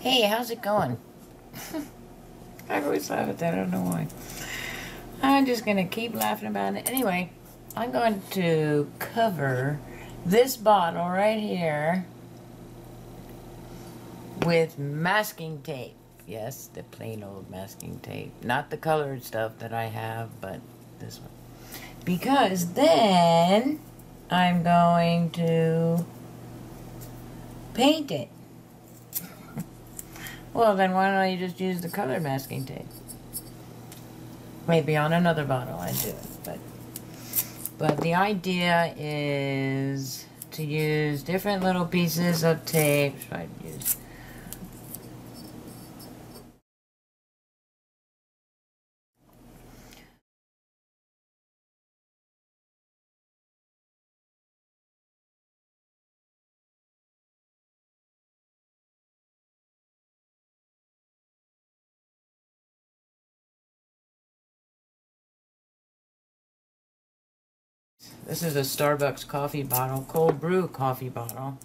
Hey, how's it going? I always laugh at that, I don't know why. I'm just going to keep laughing about it. Anyway, I'm going to cover this bottle right here with masking tape. Yes, the plain old masking tape. Not the colored stuff that I have, but this one. Because then I'm going to paint it. Well, then why don't you just use the color masking tape? Maybe on another bottle I do it, but the idea is to use different little pieces of tape. Try to use. This is a Starbucks coffee bottle, cold brew coffee bottle.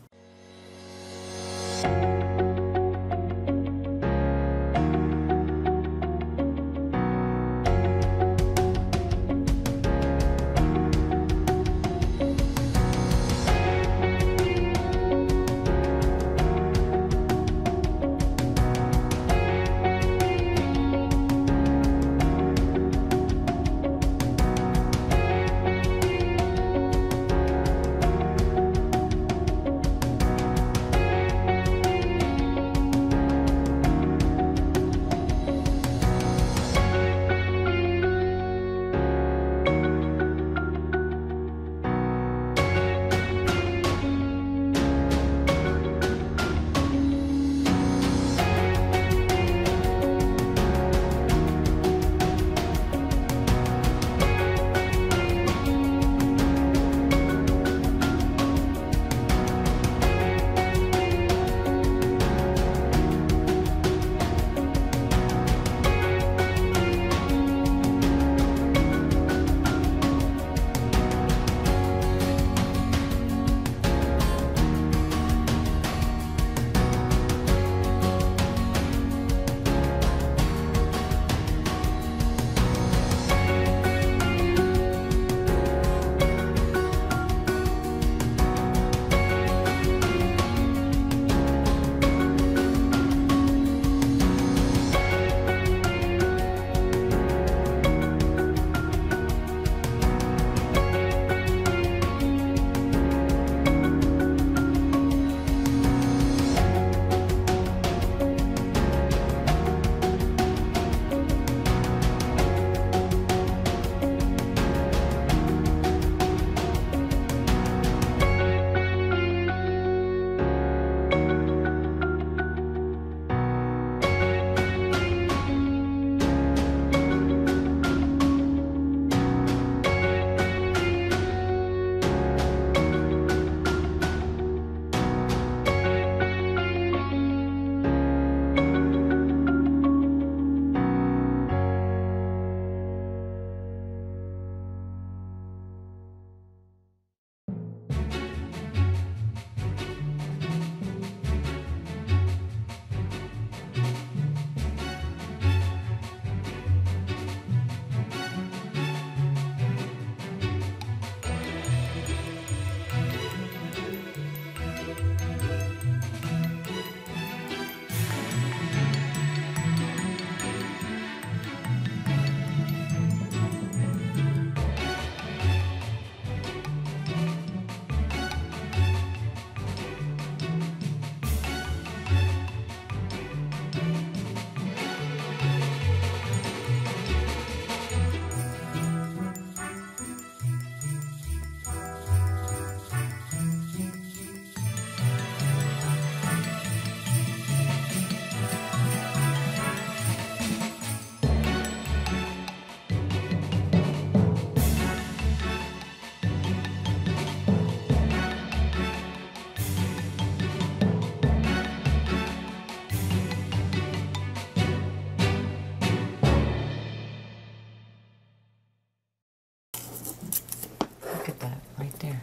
there.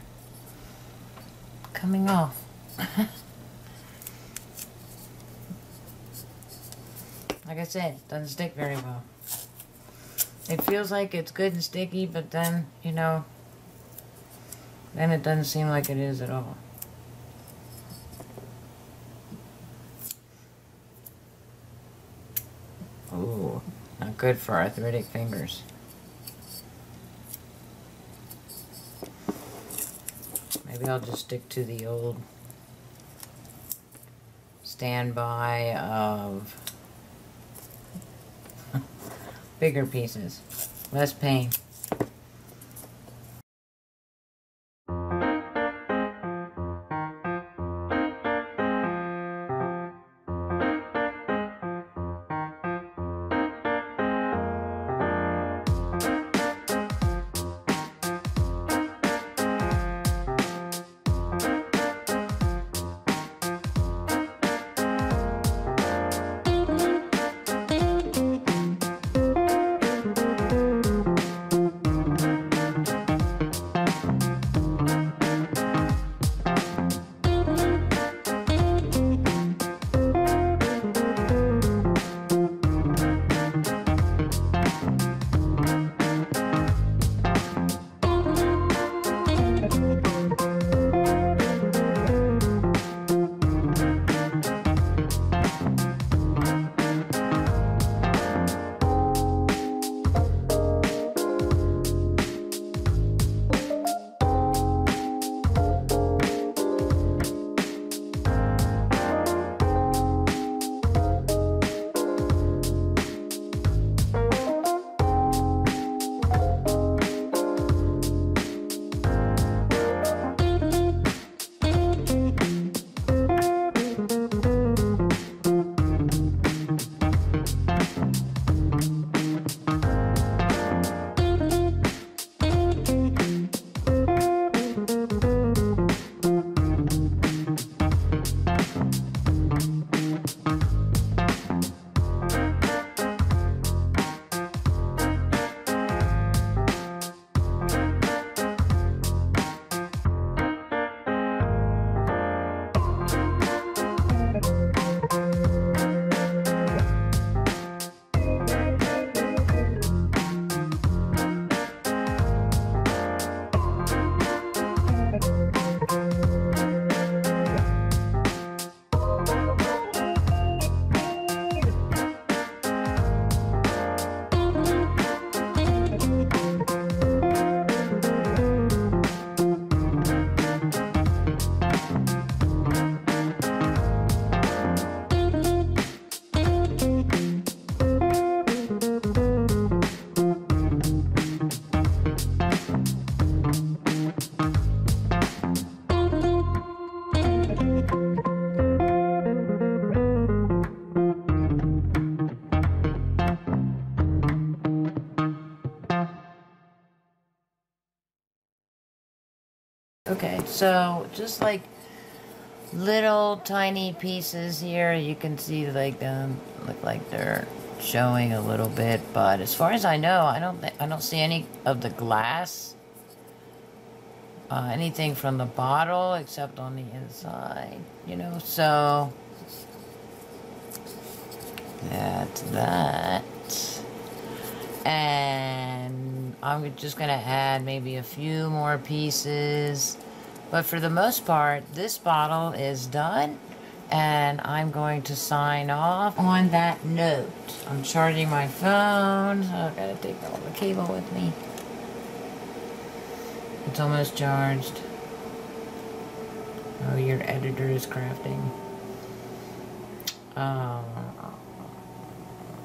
Coming off. Like I said, doesn't stick very well. It feels like it's good and sticky, but then, you know, then it doesn't seem like it is at all. Ooh, not good for arthritic fingers. Maybe I'll just stick to the old standby of bigger pieces, less pain. Okay, so just like little tiny pieces here, you can see like look like they're showing a little bit, but as far as I know, I don't see any of the glass, anything from the bottle except on the inside, you know. So that's that, and I'm just gonna add maybe a few more pieces, but for the most part this bottle is done, and I'm going to sign off on that note. I'm charging my phone, so I've got to take all the cable with me. It's almost charged. Oh, your editor is crafting.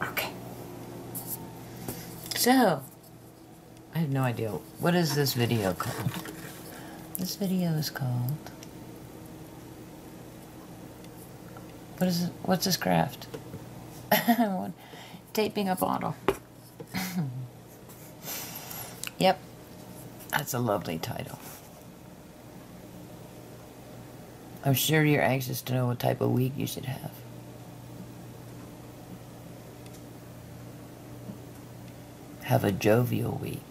Okay. So, I have no idea. What is this video called? This video is called... What is it? What's this craft? Taping a bottle. Yep. That's a lovely title. I'm sure you're anxious to know what type of week you should have. Have a jovial week.